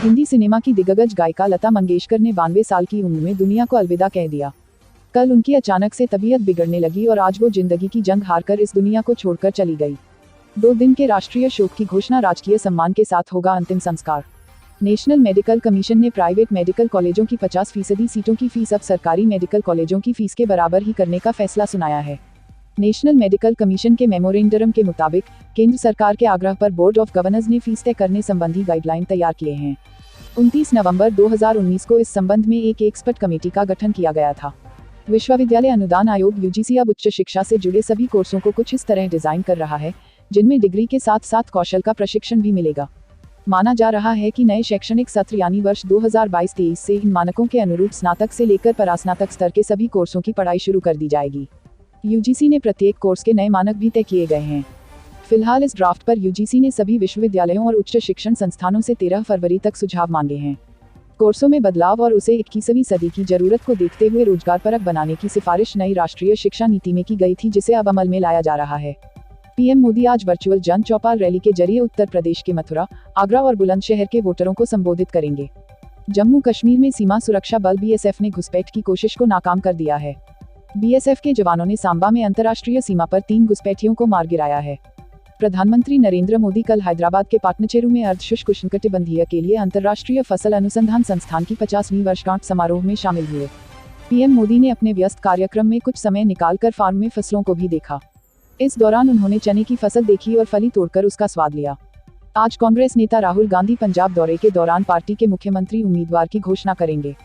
Hindi cinema की दिग्गज गायिका लता मंगेशकर ने 92 साल की उम्र में दुनिया को अलविदा कह दिया। कल उनकी अचानक से तबीयत बिगड़ने लगी और आज वो जिंदगी की जंग हारकर इस दुनिया को छोड़कर चली गई। 2 दिन के राष्ट्रीय शोक की घोषणा, राजकीय सम्मान के साथ होगा अंतिम संस्कार। नेशनल मेडिकल कमीशन ने प्राइवेट मेडिकल कॉलेजों की 50% सीटों की फीस अब सरकारी मेडिकल कॉलेजों की फीस के बराबर ही करने का फैसला सुनाया है। नेशनल मेडिकल कमीशन के मेमोरेंडम के मुताबिक केंद्र सरकार के आग्रह पर बोर्ड ऑफ गवर्नर्स ने फीस तय करने संबंधी गाइडलाइन तैयार किए हैं। 29 नवंबर 2019 को इस संबंध में एक एक्सपर्ट कमेटी का गठन किया गया था। विश्वविद्यालय अनुदान आयोग यूजीसी अब उच्च शिक्षा से जुड़े सभी कोर्सों को कुछ इस तरह डिजाइन कर रहा है जिनमें डिग्री के साथ साथ कौशल का प्रशिक्षण भी मिलेगा। माना जा रहा है कि नए शैक्षणिक सत्र यानी वर्ष 2022-23 से इन मानकों के अनुरूप स्नातक से लेकर परास्नातक स्तर के सभी कोर्सों की पढ़ाई शुरू कर दी जाएगी। यूजीसी ने प्रत्येक कोर्स के नए मानक भी तय किए गए हैं। फिलहाल इस ड्राफ्ट पर यूजीसी ने सभी विश्वविद्यालयों और उच्च शिक्षण संस्थानों से 13 फरवरी तक सुझाव मांगे हैं। कोर्सों में बदलाव और उसे 21वीं सदी की जरूरत को देखते हुए रोजगारपरक बनाने की सिफारिश नई राष्ट्रीय शिक्षा नीति में की गई थी, जिसे अब अमल में लाया जा रहा है। पीएम मोदी आज वर्चुअल जन चौपाल रैली के जरिए उत्तर प्रदेश के मथुरा, आगरा और बुलंदशहर के वोटरों को संबोधित करेंगे। जम्मू कश्मीर में सीमा सुरक्षा बल बीएसएफ ने घुसपैठ की कोशिश को नाकाम कर दिया है। बीएसएफ के जवानों ने सांबा में अंतर्राष्ट्रीय सीमा पर 3 घुसपैठियों को मार गिराया है। प्रधानमंत्री नरेंद्र मोदी कल हैदराबाद के पाटनचेरू में अर्धशुष्क उष्णकटिबंधीय के लिए अंतर्राष्ट्रीय फसल अनुसंधान संस्थान की 50वीं वर्षगांठ समारोह में शामिल हुए। पीएम मोदी ने अपने व्यस्त कार्यक्रम में कुछ समय निकालकर फार्म में फसलों को भी देखा। इस दौरान उन्होंने चने की फसल देखी और फली तोड़कर उसका स्वाद लिया। आज कांग्रेस नेता राहुल गांधी पंजाब दौरे के दौरान पार्टी के मुख्यमंत्री उम्मीदवार की घोषणा करेंगे।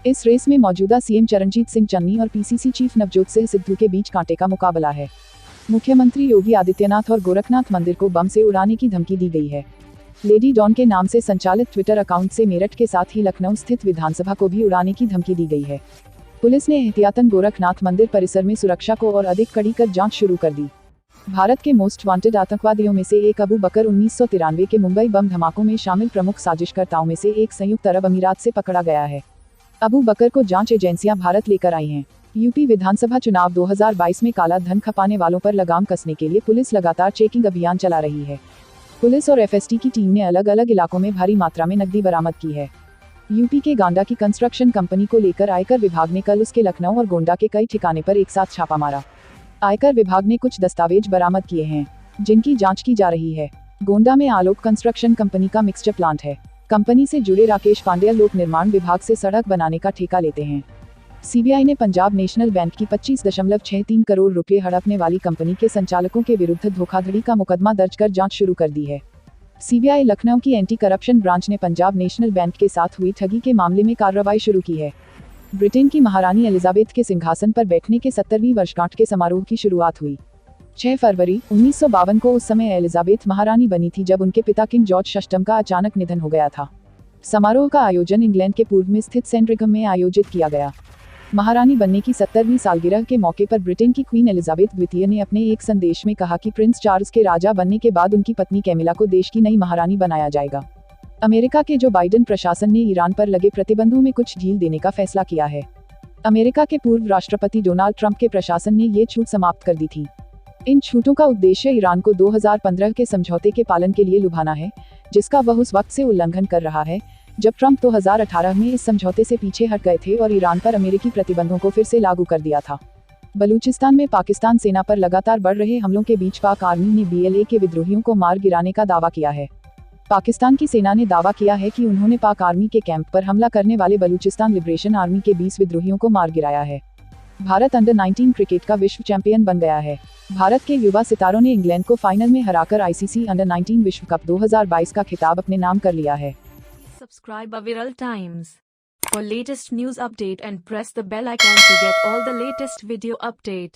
इस रेस में मौजूदा सीएम चरणजीत सिंह चन्नी और पीसीसी चीफ नवजोत सिंह सिद्धू के बीच कांटे का मुकाबला है। मुख्यमंत्री योगी आदित्यनाथ और गोरखनाथ मंदिर को बम से उड़ाने की धमकी दी गई है। लेडी डॉन के नाम से संचालित ट्विटर अकाउंट से मेरठ के साथ ही लखनऊ स्थित विधानसभा को भी उड़ाने की धमकी दी गई है। पुलिस ने एहतियातन गोरखनाथ मंदिर परिसर में सुरक्षा को और अधिक कड़ी कर जांच शुरू कर दी। भारत के मोस्ट वांटेड आतंकवादियों में से एक अबू बकर 1993 के मुंबई बम धमाकों में शामिल प्रमुख साजिशकर्ताओं में से एक संयुक्त अरब अमीरात से पकड़ा गया है। अबू बकर को जांच एजेंसियां भारत लेकर आई हैं। यूपी विधानसभा चुनाव 2022 में काला धन खपाने वालों पर लगाम कसने के लिए पुलिस लगातार चेकिंग अभियान चला रही है। पुलिस और एफएसटी की टीम ने अलग अलग इलाकों में भारी मात्रा में नकदी बरामद की है। यूपी के गांडा की कंस्ट्रक्शन कंपनी को लेकर आयकर विभाग ने कल उसके लखनऊ और गोंडा के कई ठिकाने पर एक साथ छापा मारा। आयकर विभाग ने कुछ दस्तावेज बरामद किए हैं जिनकी जांच की जा रही है। गोंडा में आलोक कंस्ट्रक्शन कंपनी का मिक्सचर प्लांट है। कंपनी से जुड़े राकेश पांड्या लोक निर्माण विभाग से सड़क बनाने का ठेका लेते हैं। सीबीआई ने पंजाब नेशनल बैंक की 25.63 करोड़ रुपए हड़पने वाली कंपनी के संचालकों के विरुद्ध धोखाधड़ी का मुकदमा दर्ज कर जांच शुरू कर दी है। सीबीआई लखनऊ की एंटी करप्शन ब्रांच ने पंजाब नेशनल बैंक के साथ हुई ठगी के मामले में कार्रवाई शुरू की है। ब्रिटेन की महारानी एलिजाबेथ के सिंहासन पर बैठने के 70वीं वर्षगांठ के समारोह की शुरुआत हुई। 6 फरवरी 1952 को उस समय एलिजाबेथ महारानी बनी थी जब उनके पिता किंग जॉर्ज VI का अचानक निधन हो गया था। समारोह का आयोजन इंग्लैंड के पूर्व में स्थित सेंट्रिघम में आयोजित किया गया। महारानी बनने की 70वीं सालगिरह के मौके पर ब्रिटेन की क्वीन एलिजाबेथ द्वितीय ने अपने एक संदेश में कहा कि प्रिंस चार्ल्स के राजा बनने के बाद उनकी पत्नी कैमिला को देश की नई महारानी बनाया जाएगा। अमेरिका के जो बाइडेन प्रशासन ने ईरान पर लगे प्रतिबंधों में कुछ ढील देने का फैसला किया है। अमेरिका के पूर्व राष्ट्रपति डोनाल्ड ट्रंप के प्रशासन ने ये छूट समाप्त कर दी थी। इन छूटों का उद्देश्य ईरान को 2015 के समझौते के पालन के लिए लुभाना है, जिसका वह उस वक्त से उल्लंघन कर रहा है जब ट्रंप 2018 में इस समझौते से पीछे हट गए थे और ईरान पर अमेरिकी प्रतिबंधों को फिर से लागू कर दिया था। बलूचिस्तान में पाकिस्तान सेना पर लगातार बढ़ रहे हमलों के बीच पाक आर्मी ने बीएलए के विद्रोहियों को मार गिराने का दावा किया है। पाकिस्तान की सेना ने दावा किया है कि उन्होंने पाक आर्मी के कैंप पर हमला करने वाले बलूचिस्तान लिबरेशन आर्मी के 20 विद्रोहियों को मार गिराया है। भारत अंडर 19 क्रिकेट का विश्व चैंपियन बन गया है। भारत के युवा सितारों ने इंग्लैंड को फाइनल में हराकर आईसीसी अंडर 19 विश्व कप 2022 का खिताब अपने नाम कर लिया है। Subscribe Viral Times for latest news update and press the bell icon to get all the latest video update.